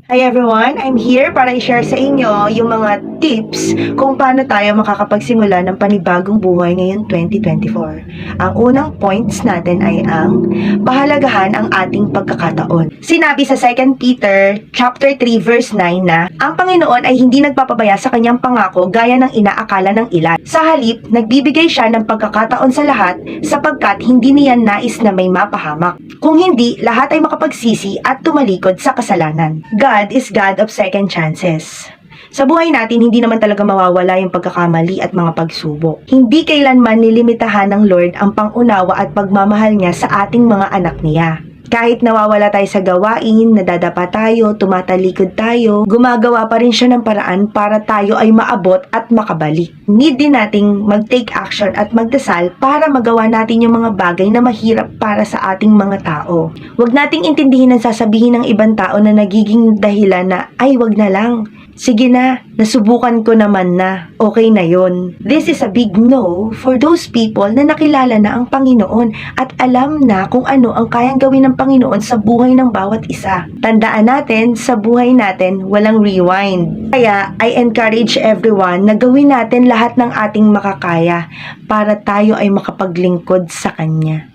Hi everyone! I'm here para i-share sa inyo yung mga tips kung paano tayo makakapagsimula ng panibagong buhay ngayong 2024. Ang unang points natin ay ang pahalagahan ang ating pagkakataon. Sinabi sa 2 Peter chapter 3 verse 9 na ang Panginoon ay hindi nagpapabaya sa kanyang pangako gaya ng inaakala ng ilan. Sa halip, nagbibigay siya ng pagkakataon sa lahat sapagkat hindi niya nais na may mapahamak. Kung hindi, lahat ay makapagsisi at tumalikod sa kasalanan. God is God of second chances. Sa buhay natin, hindi naman talaga mawawala yung pagkakamali at mga pagsubok. Hindi kailanman nilimitahan ng Lord ang pangunawa at pagmamahal niya sa ating mga anak niya. Kahit nawawala tayo sa gawain, nadadapa tayo, tumatalikod tayo, gumagawa pa rin siya ng paraan para tayo ay maabot at makabalik. Need din nating mag-take action at magdasal para magawa natin yung mga bagay na mahirap para sa ating mga tao. Huwag nating intindihin ang sasabihin ng ibang tao na nagiging dahilan na, ay wag na lang. Sige na, nasubukan ko naman na, okay na yon. This is a big no for those people na nakilala na ang Panginoon at alam na kung ano ang kayang gawin ng Panginoon sa buhay ng bawat isa. Tandaan natin, sa buhay natin, walang rewind. Kaya, I encourage everyone na gawin natin lahat ng ating makakaya para tayo ay makapaglingkod sa Kanya.